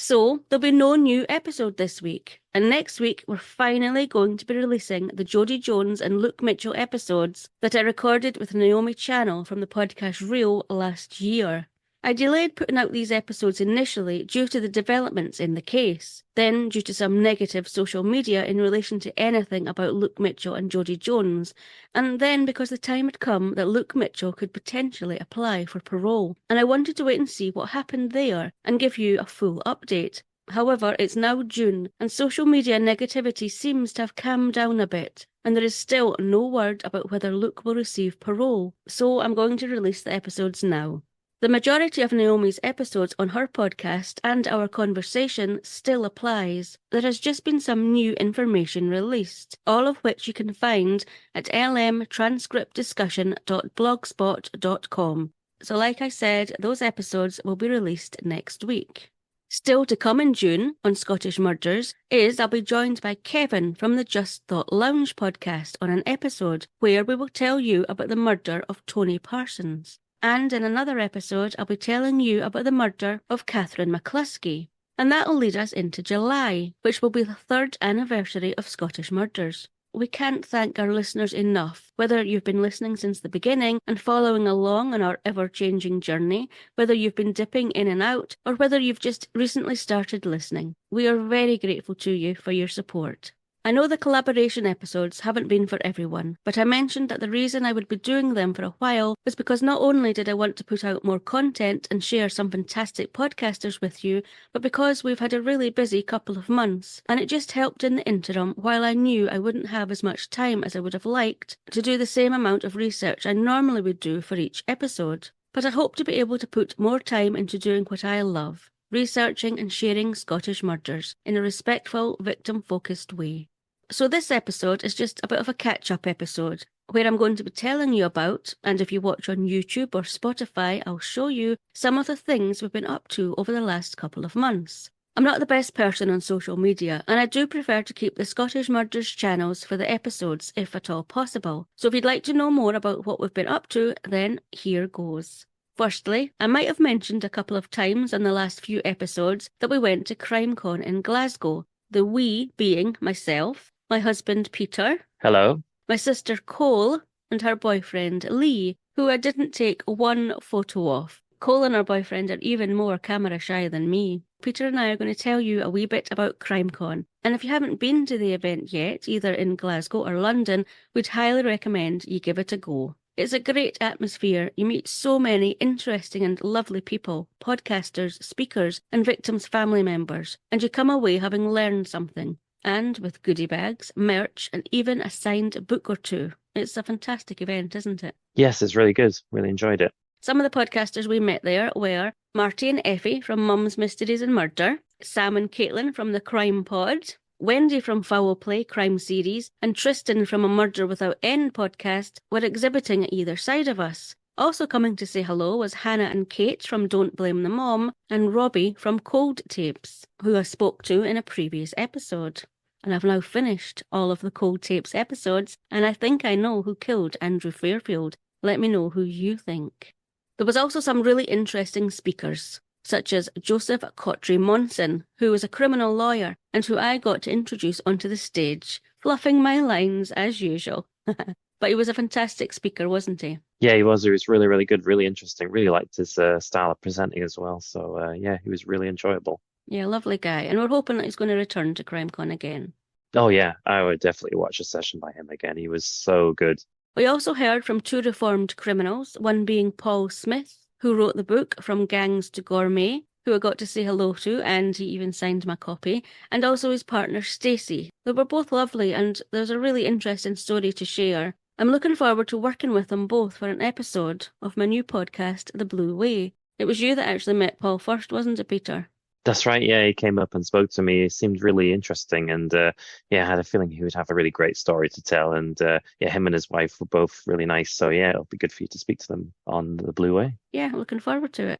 So, there'll be no new episode this week. And next week, we're finally going to be releasing the Jodie Jones and Luke Mitchell episodes that I recorded with Naomi Channel from the podcast Real last year. I delayed putting out these episodes initially due to the developments in the case, then due to some negative social media in relation to anything about Luke Mitchell and Jodie Jones, and then because the time had come that Luke Mitchell could potentially apply for parole, and I wanted to wait and see what happened there and give you a full update. However, it's now June, and social media negativity seems to have calmed down a bit, and there is still no word about whether Luke will receive parole, so I'm going to release the episodes now. The majority of Naomi's episodes on her podcast and our conversation still applies. There has just been some new information released, all of which you can find at lmtranscriptdiscussion.blogspot.com. So like I said, those episodes will be released next week. Still to come in June on Scottish Murders is I'll be joined by Kevin from the Just Thought Lounge podcast on an episode where we will tell you about the murder of Tony Parsons. And in another episode, I'll be telling you about the murder of Catherine McCluskey. And that'll lead us into July, which will be the 3rd anniversary of Scottish Murders. We can't thank our listeners enough, whether you've been listening since the beginning and following along on our ever-changing journey, whether you've been dipping in and out, or whether you've just recently started listening. We are very grateful to you for your support. I know the collaboration episodes haven't been for everyone, but I mentioned that the reason I would be doing them for a while was because not only did I want to put out more content and share some fantastic podcasters with you, but because we've had a really busy couple of months, and it just helped in the interim while I knew I wouldn't have as much time as I would have liked to do the same amount of research I normally would do for each episode. But I hope to be able to put more time into doing what I love, researching and sharing Scottish murders in a respectful, victim-focused way. So this episode is just a bit of a catch-up episode, where I'm going to be telling you about, and if you watch on YouTube or Spotify, I'll show you some of the things we've been up to over the last couple of months. I'm not the best person on social media, and I do prefer to keep the Scottish Murders channels for the episodes, if at all possible. So if you'd like to know more about what we've been up to, then here goes. Firstly, I might have mentioned a couple of times on the last few episodes that we went to CrimeCon in Glasgow, the we being myself, my husband Peter, Hello. my sister Cole, and her boyfriend Lee, who I didn't take one photo of. Cole and her boyfriend are even more camera shy than me. Peter and I are going to tell you a wee bit about CrimeCon, and if you haven't been to the event yet, either in Glasgow or London, we'd highly recommend you give it a go. It's a great atmosphere. You meet so many interesting and lovely people, podcasters, speakers, and victims' family members, and you come away having learned something. And with goodie bags, merch, and even a signed book or two. It's a fantastic event, isn't it? Yes, it's really good. Really enjoyed it. Some of the podcasters we met there were Marty and Effie from Mum's Mysteries and Murder, Sam and Caitlin from the Crime Pod, Wendy from Foul Play Crime Series, and Tristan from A Murder Without End podcast were exhibiting at either side of us. Also coming to say hello was Hannah and Kate from Don't Blame the Mom, and Robbie from Cold Tapes, who I spoke to in a previous episode. And I've now finished all of the Cold Tapes episodes, and I think I know who killed Andrew Fairfield. Let me know who you think. There was also some really interesting speakers, such as Joseph Cotry Monson, who was a criminal lawyer, and who I got to introduce onto the stage, fluffing my lines as usual. But he was a fantastic speaker, wasn't he? Yeah, he was. He was really, really good, really interesting. Really liked his style of presenting as well. So yeah, he was really enjoyable. Yeah, lovely guy. And we're hoping that he's going to return to CrimeCon again. Oh yeah, I would definitely watch a session by him again. He was so good. We also heard from two reformed criminals, one being Paul Smith, who wrote the book From Gangs to Gourmet, who I got to say hello to, and he even signed my copy, and also his partner Stacey. They were both lovely, and there's a really interesting story to share. I'm looking forward to working with them both for an episode of my new podcast, The Blue Way. It was you that actually met Paul first, wasn't it, Peter? That's right. Yeah, he came up and spoke to me. He seemed really interesting, and yeah, I had a feeling he would have a really great story to tell. And yeah, him and his wife were both really nice. So yeah, it'll be good for you to speak to them on The Blue Way. Yeah, looking forward to it.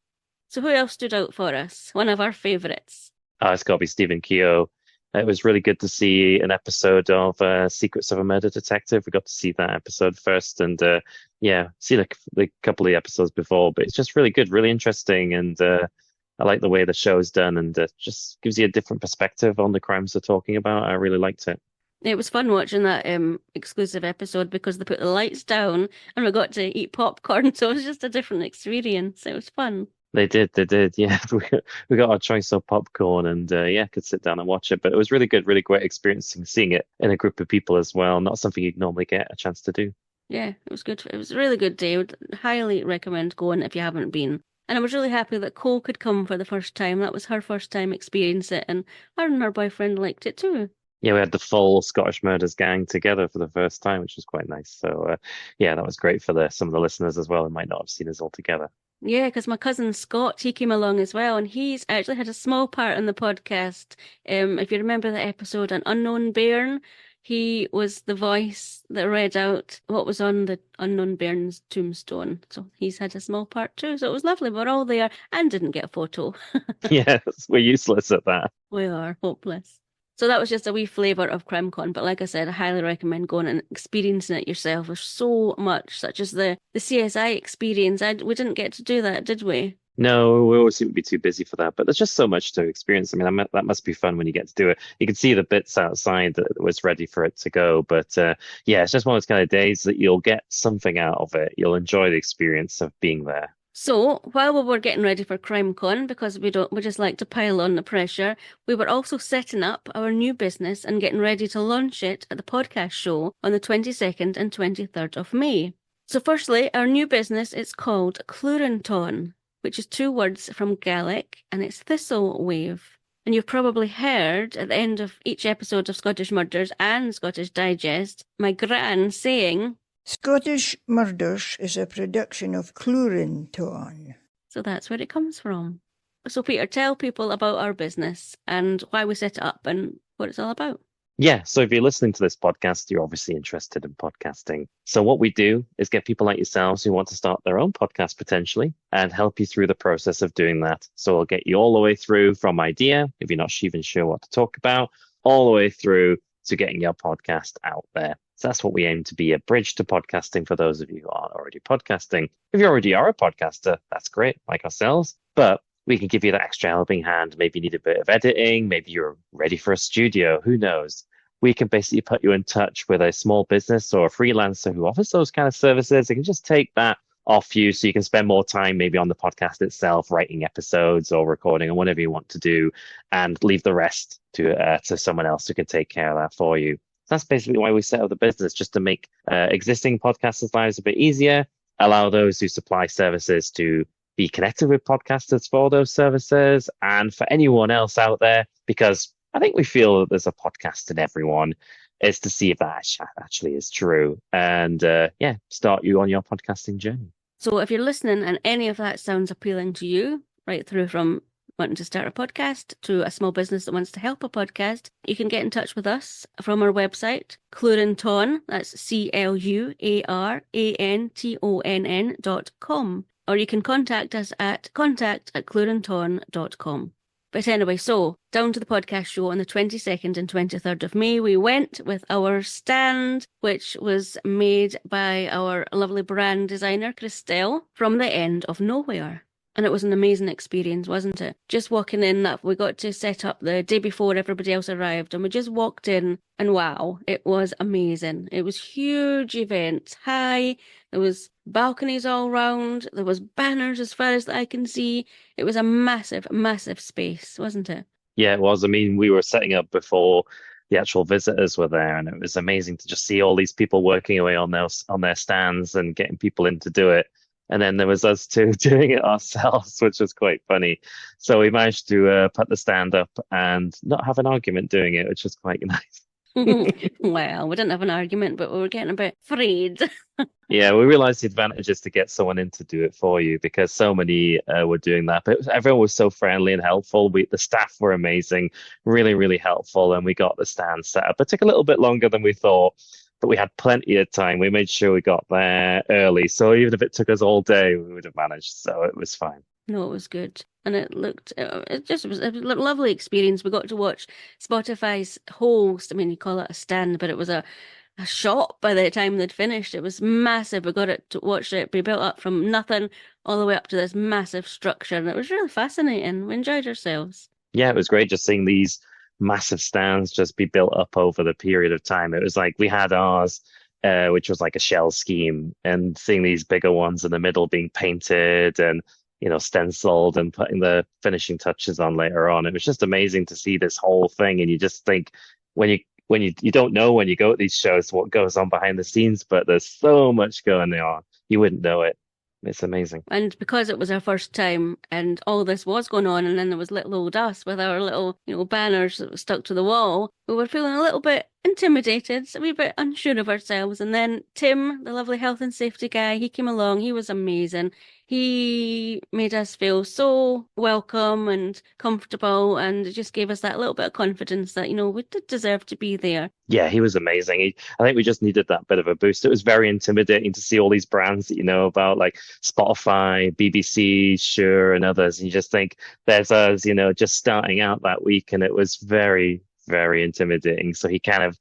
So who else stood out for us? One of our favourites. It's got to be Stephen Keogh. It was really good to see an episode of Secrets of a Murder Detective. We got to see that episode first, and yeah, see like a couple of the episodes before, but it's just really good, really interesting, and I like the way the show's done, and just gives you a different perspective on the crimes they're talking about. I really liked it. It was fun watching that exclusive episode because they put the lights down and we got to eat popcorn, so it was just a different experience. It was fun. They did, yeah. We got our choice of popcorn and yeah, could sit down and watch it. But it was really good, really great experiencing seeing it in a group of people as well. Not something you'd normally get a chance to do. Yeah, it was good. It was a really good day. I would highly recommend going if you haven't been. And I was really happy that Cole could come for the first time. That was her first time experiencing it, and her and her boyfriend liked it too. Yeah, we had the full Scottish Murders gang together for the first time, which was quite nice. So yeah, that was great for some of the listeners as well who might not have seen us all together. Yeah, because my cousin Scott, he came along as well, and he's actually had a small part in the podcast. If you remember the episode on Unknown Bairn, he was the voice that read out what was on the Unknown Bairn's tombstone. So he's had a small part too. So it was lovely. We're all there and didn't get a photo. Yes, we're useless at that. We are hopeless. So that was just a wee flavour of CrimCon, but like I said, I highly recommend going and experiencing it yourself. There's so much, such as the CSI experience. We didn't get to do that, did we? No, we always seem to be too busy for that. But there's just so much to experience. I mean, that must be fun when you get to do it. You can see the bits outside that was ready for it to go. But yeah, it's just one of those kind of days that you'll get something out of it. You'll enjoy the experience of being there. So while we were getting ready for CrimCon, because we just like to pile on the pressure, we were also setting up our new business and getting ready to launch it at the podcast show on the 22nd and 23rd of May. So firstly, our new business is called Cluranton, which is 2 words from Gaelic, and it's thistle wave. And you've probably heard at the end of each episode of Scottish Murders and Scottish Digest, my gran saying, Scottish Murders is a production of Cluranton. So that's where it comes from. So Peter, tell people about our business and why we set it up and what it's all about. Yeah, so if you're listening to this podcast, you're obviously interested in podcasting. So what we do is get people like yourselves who want to start their own podcast potentially and help you through the process of doing that. So we'll get you all the way through from idea, if you're not even sure what to talk about, all the way through to getting your podcast out there. So that's what we aim to be, a bridge to podcasting for those of you who aren't already podcasting. If you already are a podcaster, that's great, like ourselves. But we can give you that extra helping hand. Maybe you need a bit of editing. Maybe you're ready for a studio. Who knows? We can basically put you in touch with a small business or a freelancer who offers those kind of services. They can just take that off you so you can spend more time maybe on the podcast itself, writing episodes or recording or whatever you want to do, and leave the rest to someone else who can take care of that for you. That's basically why we set up the business, just to make existing podcasters' lives a bit easier, allow those who supply services to be connected with podcasters for those services, and for anyone else out there, because I think we feel that there's a podcast in everyone, is to see if that actually is true, and yeah, start you on your podcasting journey. So if you're listening and any of that sounds appealing to you, right through from wanting to start a podcast to a small business that wants to help a podcast, you can get in touch with us from our website, Cluranton, that's CLUARANTONN.com, or you can contact us at contact@cluranton.com. But anyway, so down to the podcast show on the 22nd and 23rd of May, we went with our stand, which was made by our lovely brand designer, Christelle, from the end of nowhere. And it was an amazing experience, wasn't it? Just walking in, that we got to set up the day before everybody else arrived, and we just walked in, and wow, it was amazing. It was huge event, high. There was balconies all round. There was banners as far as I can see. It was a massive, massive space, wasn't it? Yeah, it was. I mean, we were setting up before the actual visitors were there, and it was amazing to just see all these people working away on their stands and getting people in to do it. And then there was us two doing it ourselves, which was quite funny. So we managed to put the stand up and not have an argument doing it, which was quite nice. Well, we didn't have an argument, but we were getting a bit afraid. Yeah, we realized the advantage is to get someone in to do it for you, because so many were doing that. But everyone was so friendly and helpful. The staff were amazing, really, really helpful. And we got the stand set up. It took a little bit longer than we thought, but we had plenty of time. We made sure we got there early. So even if it took us all day, we would have managed. So it was fine. No, it was good. And it was a lovely experience. We got to watch Spotify's host. I mean, you call it a stand, but it was a a shop by the time they'd finished. It was massive. We got it to watch it be built up from nothing all the way up to this massive structure. And it was really fascinating. We enjoyed ourselves. Yeah, it was great just seeing these massive stands just be built up over the period of time. It was like we had ours, which was like a shell scheme, and seeing these bigger ones in the middle being painted and stenciled and putting the finishing touches on later on. It was just amazing to see this whole thing, and you just think when you don't know when you go at these shows what goes on behind the scenes, but there's so much going on, you wouldn't know it. It's amazing. And because it was our first time and all this was going on, and then there was little old us with our little, banners that were stuck to the wall, we were feeling a little bit intimidated, a wee bit unsure of ourselves. And then Tim, the lovely health and safety guy, he came along. He was amazing. He made us feel so welcome and comfortable, and it just gave us that little bit of confidence that, we did deserve to be there. Yeah, he was amazing. I think we just needed that bit of a boost. It was very intimidating to see all these brands that you know about, like Spotify, BBC, Shure, and others. And you just think there's us, just starting out that week, and it was very, very intimidating. So he kind of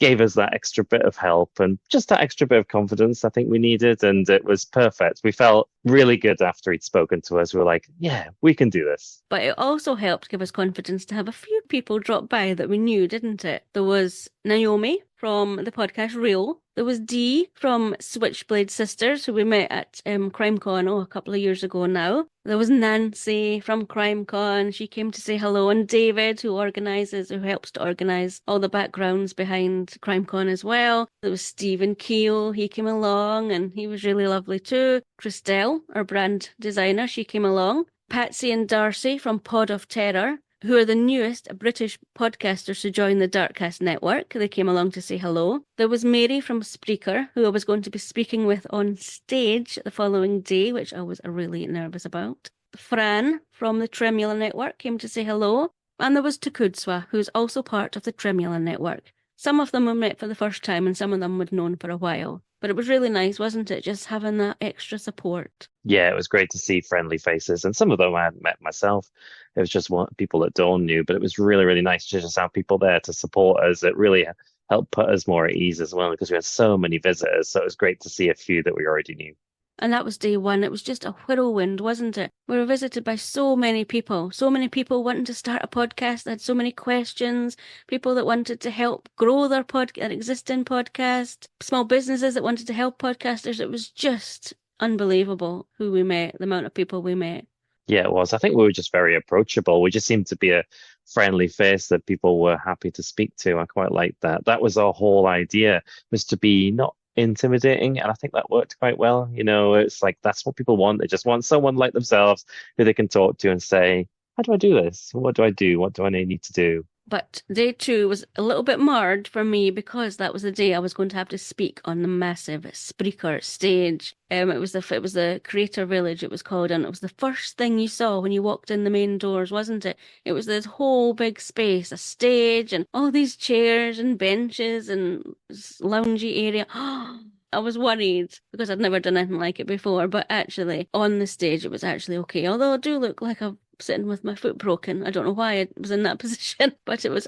gave us that extra bit of help and just that extra bit of confidence I think we needed, and it was perfect. We felt really good after he'd spoken to us. We were like, yeah, we can do this. But it also helped give us confidence to have a few people drop by that we knew, didn't it? There was Naomi from the podcast Real. There was Dee from Switchblade Sisters, who we met at CrimeCon a couple of years ago now. There was Nancy from CrimeCon. She came to say hello. And David, who helps to organise all the backgrounds behind CrimeCon as well. There was Stephen Keel. He came along and he was really lovely too. Christelle, our brand designer, she came along. Patsy and Darcy from Pod of Terror, who are the newest British podcasters to join the Darkcast network. They came along to say hello. There was Mary from Spreaker, who I was going to be speaking with on stage the following day, which I was really nervous about. Fran from the Tremula network came to say hello. And there was Takudswa, who's also part of the Tremula network. Some of them we met for the first time and some of them we'd known for a while. But it was really nice, wasn't it? Just having that extra support. Yeah, it was great to see friendly faces. And some of them I hadn't met myself. It was just people that Dawn knew. But it was really, really nice to just have people there to support us. It really helped put us more at ease as well, because we had so many visitors. So it was great to see a few that we already knew. And that was day one. It was just a whirlwind, wasn't it? We were visited by so many people wanting to start a podcast. They had so many questions, people that wanted to help grow their existing podcast, small businesses that wanted to help podcasters. It was just unbelievable who we met, the amount of people we met. Yeah, it was. I think we were just very approachable. We just seemed to be a friendly face that people were happy to speak to. I quite liked that. That was our whole idea, was to be not intimidating, and I think that worked quite well. It's like that's what people want. They just want someone like themselves who they can talk to and say, how do I do this? What do I do? What do I need to do? But day two was a little bit marred for me because that was the day I was going to have to speak on the massive Spreaker stage. It was the Creator Village, it was called, and it was the first thing you saw when you walked in the main doors, wasn't it? It was this whole big space, a stage, and all these chairs and benches and loungy area. I was worried because I'd never done anything like it before, but actually on the stage it was actually okay. Although I do look like I've sitting with my foot broken. I don't know why I was in that position, but it was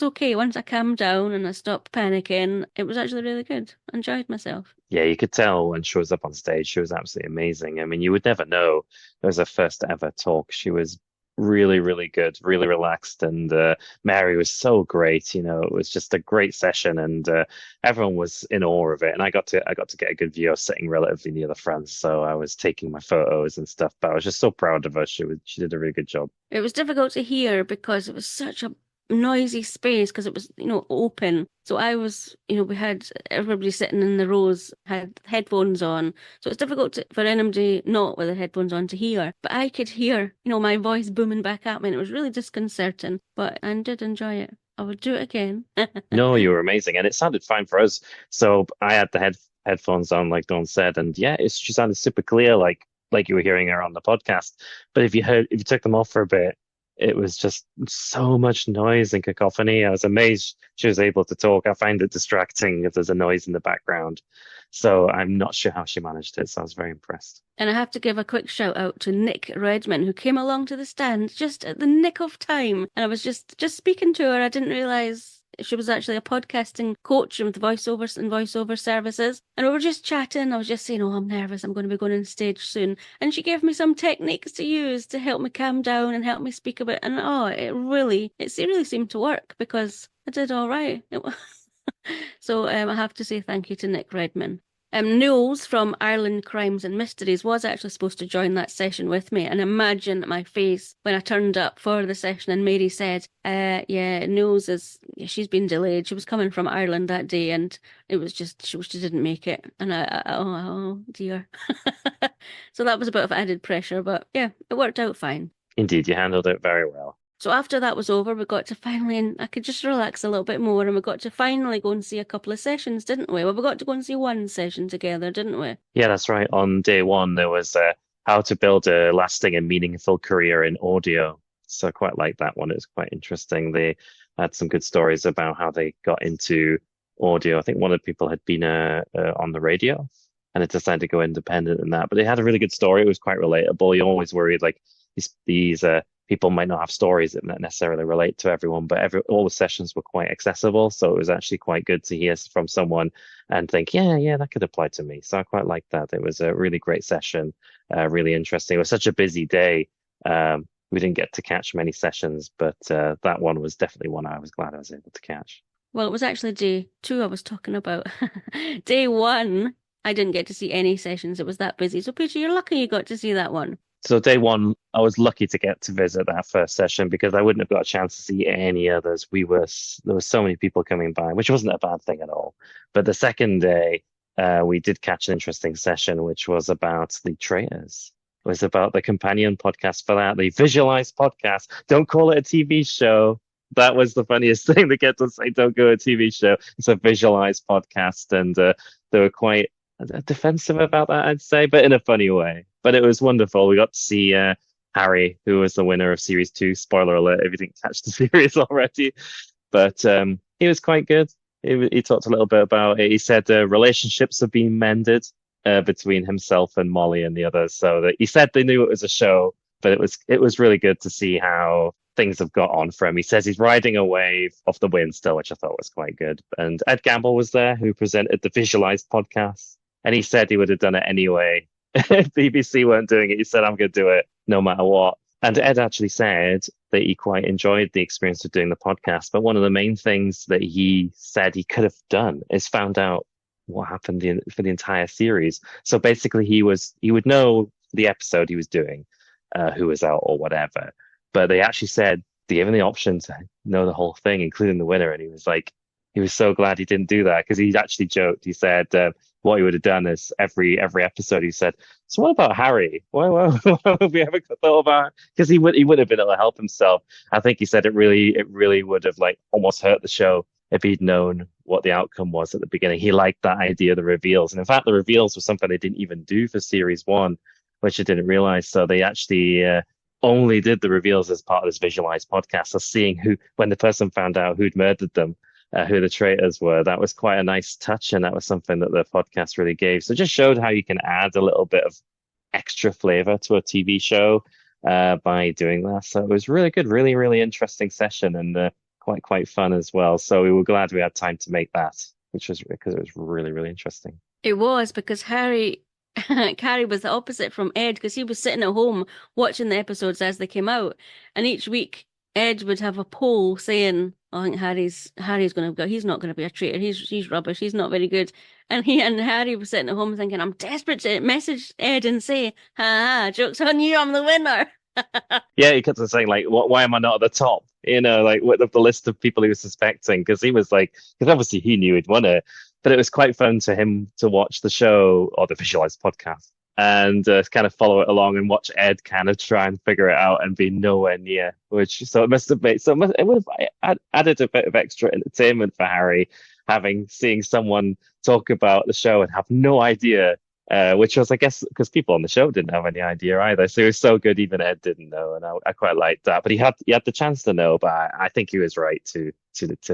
okay. Once I calmed down and I stopped panicking, it was actually really good. I enjoyed myself. Yeah, you could tell when she was up on stage, she was absolutely amazing. I mean, you would never know. It was her first ever talk. She was really, really good, really relaxed, and Mary was so great. It was just a great session, and everyone was in awe of it. And I got to get a good view. I was sitting relatively near the front, so I was taking my photos and stuff. But I was just so proud of her. She did a really good job. It was difficult to hear because it was such a noisy space because it was open. So I was we had everybody sitting in the rows had headphones on, so it's difficult for anybody not with the headphones on to hear, but I could hear my voice booming back at me, and it was really disconcerting, but I did enjoy it. I would do it again. No, you were amazing, and it sounded fine for us. So I had the headphones on, like Dawn said, and yeah, she sounded super clear, like you were hearing her on the podcast. But if you took them off for a bit, it was just so much noise and cacophony. I was amazed she was able to talk. I find it distracting if there's a noise in the background. So I'm not sure how she managed it. So I was very impressed. And I have to give a quick shout out to Nick Redman, who came along to the stand just at the nick of time. And I was just speaking to her. I didn't realise She was actually a podcasting coach with voiceovers and voiceover services. And we were just chatting. I was just saying, oh, I'm nervous. I'm going to be going on stage soon. And she gave me some techniques to use to help me calm down and help me speak a bit. And it really seemed to work, because I did all right. So I have to say thank you to Nick Redman. Knowles from Ireland Crimes and Mysteries was actually supposed to join that session with me, and imagine my face when I turned up for the session and Mary said, Knowles she's been delayed. She was coming from Ireland that day, and it was just, she didn't make it. And oh dear. So that was a bit of added pressure, but yeah, it worked out fine. Indeed, you handled it very well. So after that was over, we got to finally, and I could just relax a little bit more, and we got to finally go and see a couple of sessions, didn't we? Well, we got to go and see one session together, didn't we? Yeah, that's right. On day one, there was how to build a lasting and meaningful career in audio. So I quite like that one. It was quite interesting. They had some good stories about how they got into audio. I think one of the people had been on the radio and had decided to go independent in that. But they had a really good story. It was quite relatable. You always worried like these people might not have stories that necessarily relate to everyone, but all the sessions were quite accessible. So it was actually quite good to hear from someone and think, yeah, that could apply to me. So I quite liked that. It was a really great session, really interesting. It was such a busy day. We didn't get to catch many sessions, but that one was definitely one I was glad I was able to catch. Well, it was actually day 2 I was talking about. Day 1, I didn't get to see any sessions. It was that busy. So Peter, you're lucky you got to see that one. So day 1, I was lucky to get to visit that first session because I wouldn't have got a chance to see any others. There were so many people coming by, which wasn't a bad thing at all. But the second day, we did catch an interesting session, which was about the Traitors. It was about the companion podcast for that, the Visualized podcast. Don't call it a TV show. That was the funniest thing. They get to say, don't go a TV show. It's a Visualized podcast. And they were quite defensive about that, I'd say, but in a funny way. But it was wonderful. We got to see Harry, who was the winner of Series 2. Spoiler alert, if you didn't catch the series already. But he was quite good. He talked a little bit about it. He said relationships have been mended between himself and Molly and the others. So that he said they knew it was a show, but it was really good to see how things have got on for him. He says he's riding a wave off the wind still, which I thought was quite good. And Ed Gamble was there, who presented the Visualized podcast. And he said he would have done it anyway. If BBC weren't doing it, he said, I'm going to do it no matter what. And Ed actually said that he quite enjoyed the experience of doing the podcast. But one of the main things that he said he could have done is found out what happened for the entire series. So basically, he would know the episode he was doing, who was out or whatever. But they actually said, they gave him the option to know the whole thing, including the winner. And he was so glad he didn't do that because he actually joked. He said what he would have done is every episode he said, so what about Harry? Why have we ever thought about? Because he wouldn't have been able to help himself. I think he said it really would have like almost hurt the show if he'd known what the outcome was at the beginning. He liked that idea of the reveals, and in fact, the reveals were something they didn't even do for Series 1, which I didn't realize. So they actually only did the reveals as part of this Visualized podcast. So seeing when the person found out who'd murdered them, who the traitors were, that was quite a nice touch, and that was something that the podcast really gave. So it just showed how you can add a little bit of extra flavor to a TV show by doing that. So it was really good, really, really interesting session, and quite fun as well. So we were glad we had time to make that, which was because it was really, really interesting. It was because Carrie was the opposite from Ed, because he was sitting at home watching the episodes as they came out, and each week Ed would have a poll saying, I think Harry's going to go. He's not going to be a traitor. He's rubbish. He's not very good. And Harry was sitting at home thinking, I'm desperate to message Ed and say, joke's on you, I'm the winner. Yeah, he kept on saying, like, why am I not at the top? Like with the list of people he was suspecting, because obviously he knew he'd won it, but it was quite fun to him to watch the show or the Visualized podcast and kind of follow it along and watch Ed kind of try and figure it out and be nowhere near. So it would have added a bit of extra entertainment for Harry, seeing someone talk about the show and have no idea. Which was, I guess, because people on the show didn't have any idea either. So it was so good, even Ed didn't know, and I quite liked that. But he had the chance to know, but I think he was right to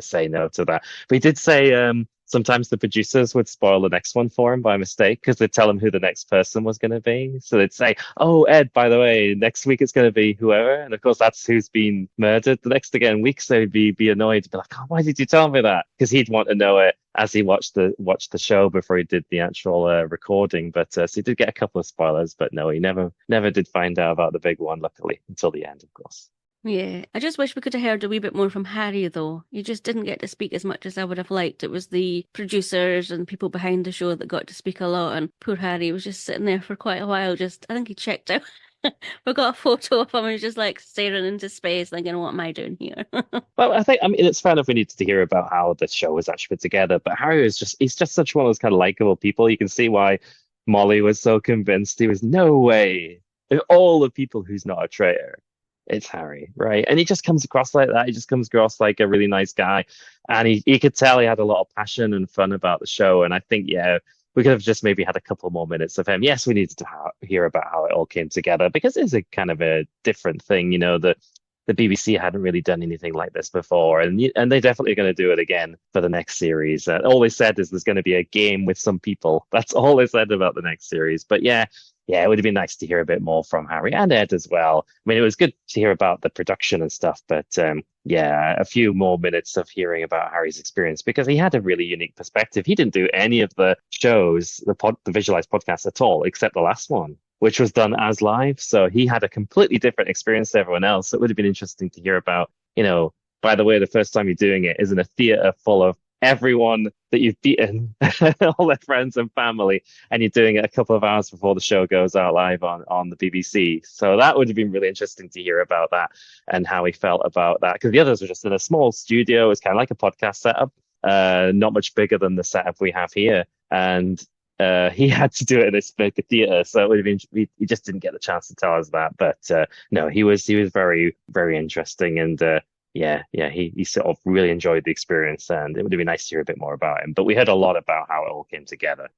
say no to that. But he did say sometimes the producers would spoil the next one for him by mistake because they'd tell him who the next person was going to be. So they'd say, "Oh, Ed, by the way, next week it's going to be whoever," and of course that's who's been murdered the next again week. So he'd be annoyed, to be like, "Oh, why did you tell me that?" Because he'd want to know it as he watched the show before he did the actual recording. But so he did get a couple of spoilers, but no, he never did find out about the big one, luckily, until the end, of course. Yeah, I just wish we could have heard a wee bit more from Harry, though. You just didn't get to speak as much as I would have liked. It was the producers and people behind the show that got to speak a lot, and poor Harry was just sitting there for quite a while. I think he checked out. We got a photo of him and he's just like staring into space, thinking, "What am I doing here?" Well, I mean, it's fair enough we needed to hear about how the show was actually put together, but Harry he's just such one of those kind of likable people. You can see why Molly was so convinced. He was, no way. Of all the people who's not a traitor, it's Harry, right? And he just comes across like that. He just comes across like a really nice guy. And he could tell he had a lot of passion and fun about the show. And I think, yeah, we could have just maybe had a couple more minutes of him. Yes, we needed to hear about how it all came together because it's a kind of a different thing. You know, the BBC hadn't really done anything like this before, and they're definitely going to do it again for the next series. All they said is there's going to be a game with some people. That's all they said about the next series. But yeah, it would have been nice to hear a bit more from Harry and Ed as well. I mean, it was good to hear about the production and stuff, but yeah, a few more minutes of hearing about Harry's experience because he had a really unique perspective. He didn't do any of the shows, the visualized podcasts at all, except the last one, which was done as live. So he had a completely different experience to everyone else. So it would have been interesting to hear about, by the way, the first time you're doing it is in a theater full of everyone that you've beaten, all their friends and family, and you're doing it a couple of hours before the show goes out live on the BBC. So that would have been really interesting to hear about that and how he felt about that. Because the others were just in a small studio. It's kind of like a podcast setup, not much bigger than the setup we have here. And he had to do it in a big theater, so it would have been. He just didn't get the chance to tell us that, but no, he was very, very interesting, and he sort of really enjoyed the experience, and it would have been nice to hear a bit more about him. But we heard a lot about how it all came together.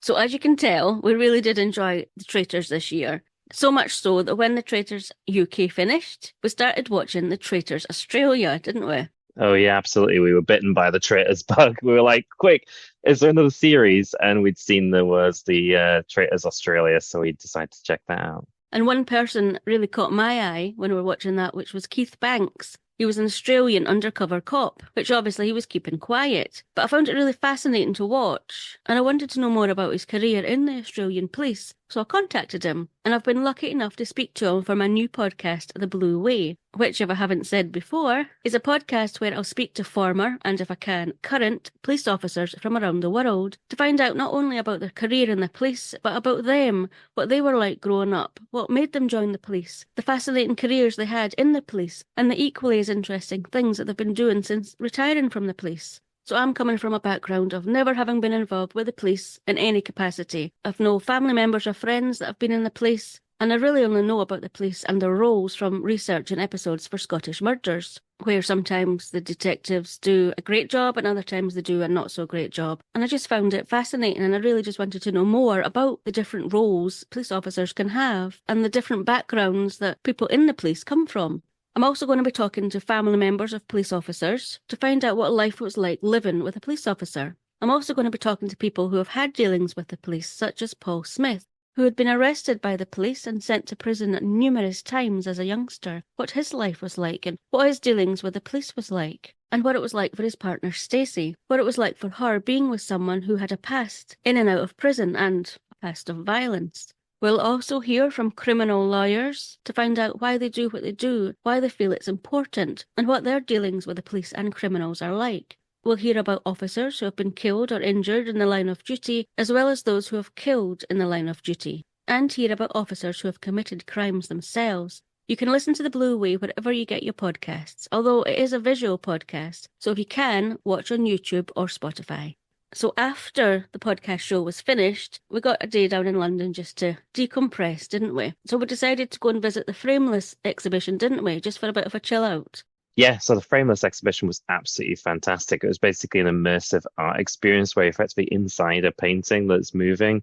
So as you can tell, we really did enjoy The Traitors this year. So much so that when The Traitors UK finished, we started watching The Traitors Australia, didn't we? Oh yeah, absolutely. We were bitten by the Traitors bug. We were like, quick, is there another series? And we'd seen there was the Traitors Australia, so we decided to check that out. And one person really caught my eye when we were watching that, which was Keith Banks. He was an Australian undercover cop, which obviously he was keeping quiet. But I found it really fascinating to watch, and I wanted to know more about his career in the Australian police. So I contacted him, and I've been lucky enough to speak to him for my new podcast, The Blue Way, which, if I haven't said before, is a podcast where I'll speak to former, and if I can, current police officers from around the world to find out not only about their career in the police, but about them, what they were like growing up, what made them join the police, the fascinating careers they had in the police, and the equally as interesting things that they've been doing since retiring from the police. So I'm coming from a background of never having been involved with the police in any capacity. I've no family members or friends that have been in the police, and I really only know about the police and their roles from research and episodes for Scottish Murders, where sometimes the detectives do a great job and other times they do a not so great job. And I just found it fascinating, and I really just wanted to know more about the different roles police officers can have and the different backgrounds that people in the police come from. I'm also going to be talking to family members of police officers to find out what life was like living with a police officer. I'm also going to be talking to people who have had dealings with the police, such as Paul Smith, who had been arrested by the police and sent to prison numerous times as a youngster, what his life was like and what his dealings with the police was like, and what it was like for his partner Stacey, what it was like for her being with someone who had a past in and out of prison and a past of violence. We'll also hear from criminal lawyers to find out why they do what they do, why they feel it's important, and what their dealings with the police and criminals are like. We'll hear about officers who have been killed or injured in the line of duty, as well as those who have killed in the line of duty, and hear about officers who have committed crimes themselves. You can listen to The Blue Way wherever you get your podcasts, although it is a visual podcast, so if you can, watch on YouTube or Spotify. So after the podcast show was finished, we got a day down in London just to decompress, didn't we? So we decided to go and visit the Frameless exhibition, didn't we? Just for a bit of a chill out. Yeah, so the Frameless exhibition was absolutely fantastic. It was basically an immersive art experience where you're effectively inside a painting that's moving.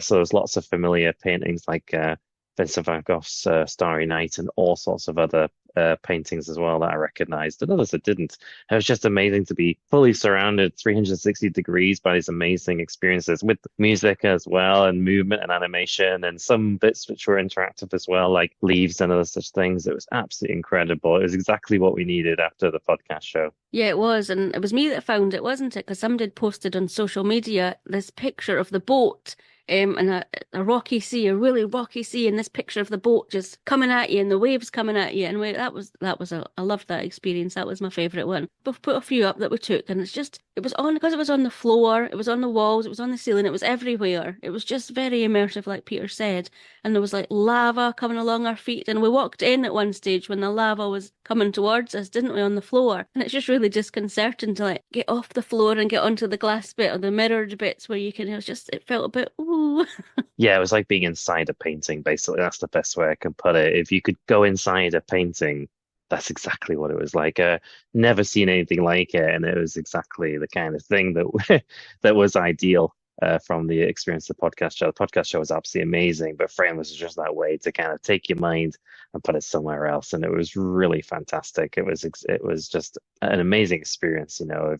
So there's lots of familiar paintings like Vincent van Gogh's Starry Night and all sorts of other paintings as well that I recognized and others that didn't. It was just amazing to be fully surrounded 360 degrees by these amazing experiences with music as well and movement and animation and some bits which were interactive as well, like leaves and other such things. It was absolutely incredible. It was exactly what we needed after the podcast show. Yeah, it was. And it was me that found it, wasn't it? Because somebody had posted on social media this picture of the boat and a rocky sea, a really rocky sea, and this picture of the boat just coming at you and the waves coming at you. And I loved that experience. That was my favourite one. We've put a few up that we took, and it was on, because it was on the floor, it was on the walls, it was on the ceiling, it was everywhere. It was just very immersive, like Peter said. And there was like lava coming along our feet. And we walked in at one stage when the lava was coming towards us, didn't we, on the floor? And it's just really disconcerting to like get off the floor and get onto the glass bit or the mirrored bits where you can, it felt a bit, ooh. Yeah, it was like being inside a painting, basically. That's the best way I can put it. If you could go inside a painting, that's exactly what it was like. Never seen anything like it, and it was exactly the kind of thing that that was ideal from the experience of the podcast show. The podcast show was absolutely amazing, but Frameless was just that way to kind of take your mind and put it somewhere else, and it was really fantastic. It was just an amazing experience. You know,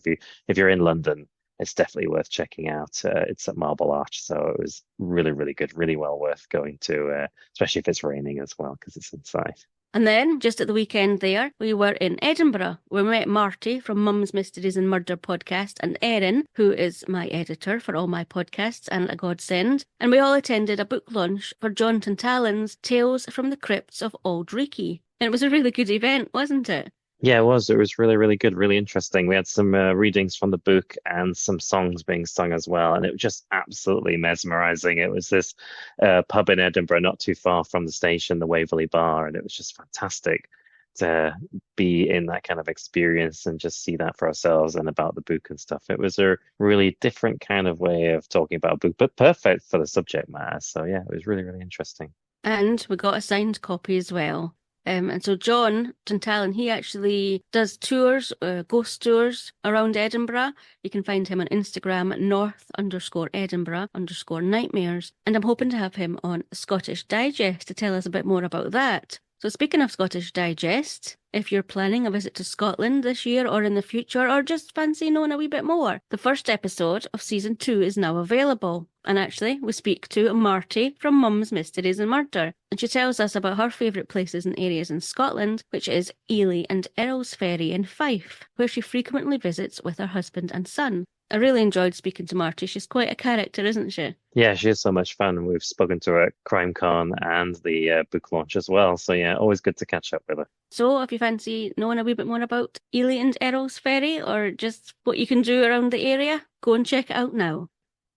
if you're in London, it's definitely worth checking out. It's at Marble Arch, so it was really, really good, really well worth going to, especially if it's raining as well, because it's inside. And then, just at the weekend there, we were in Edinburgh. We met Marty from Mum's Mysteries and Murder podcast and Erin, who is my editor for all my podcasts and a godsend. And we all attended a book launch for John Tantalon's Tales from the Crypts of Auld Reekie. And it was a really good event, wasn't it? Yeah, it was. It was really, really good, really interesting. We had some readings from the book and some songs being sung as well, and it was just absolutely mesmerizing. It was this pub in Edinburgh, not too far from the station, the Waverley Bar, and it was just fantastic to be in that kind of experience and just see that for ourselves and about the book and stuff. It was a really different kind of way of talking about a book, but perfect for the subject matter. So yeah, it was really, really interesting. And we got a signed copy as well. And so John Tantalon, he actually does tours, ghost tours around Edinburgh. You can find him on Instagram at north_Edinburgh_nightmares. And I'm hoping to have him on Scottish Digest to tell us a bit more about that. So speaking of Scottish Digest, if you're planning a visit to Scotland this year or in the future, or just fancy knowing a wee bit more, the first episode of season 2 is now available. And actually, we speak to Marty from Mum's Mysteries and Murder, and she tells us about her favourite places and areas in Scotland, which is Ely and Ferry in Fife, where she frequently visits with her husband and son. I really enjoyed speaking to Marty. She's quite a character, isn't she? Yeah, she is so much fun. We've spoken to her at CrimeCon and the book launch as well. So yeah, always good to catch up with her. So if you fancy knowing a wee bit more about Ely and Ferry, or just what you can do around the area, go and check it out now.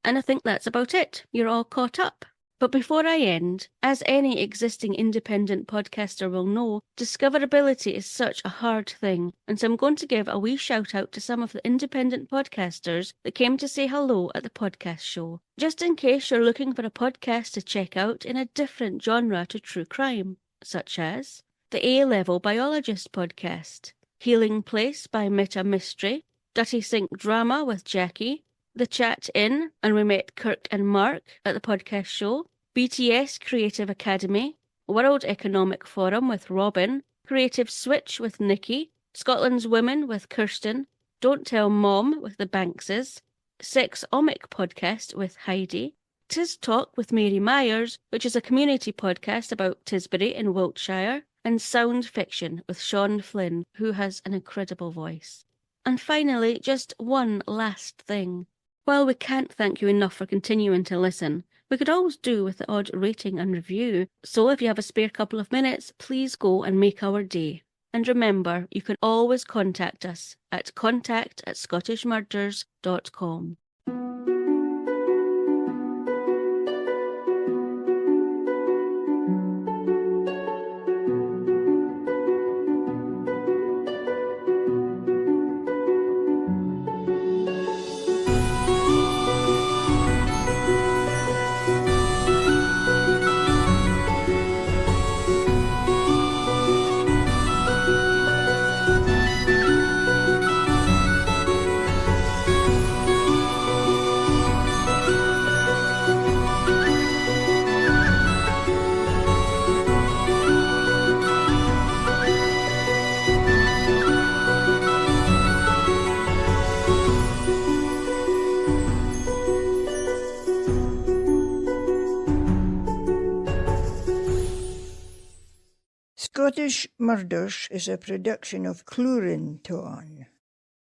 And I think that's about it. You're all caught up. But before I end, as any existing independent podcaster will know, discoverability is such a hard thing. And so I'm going to give a wee shout out to some of the independent podcasters that came to say hello at the podcast show. Just in case you're looking for a podcast to check out in a different genre to true crime, such as the A-Level Biologist podcast, Healing Place by Meta Mystery, Dirty Sink Drama with Jackie, The Chat In, and we met Kirk and Mark at the podcast show, BTS Creative Academy, World Economic Forum with Robin, Creative Switch with Nikki, Scotland's Women with Kirsten, Don't Tell Mom with the Bankses, Sexomic Podcast with Heidi, Tis Talk with Mary Myers, which is a community podcast about Tisbury in Wiltshire, and Sound Fiction with Sean Flynn, who has an incredible voice. And finally, just one last thing. While we can't thank you enough for continuing to listen, we could always do with the odd rating and review. So if you have a spare couple of minutes, please go and make our day. And remember, you can always contact us at contact@scottishmurders.com. Scottish Murders is a production of Linktr.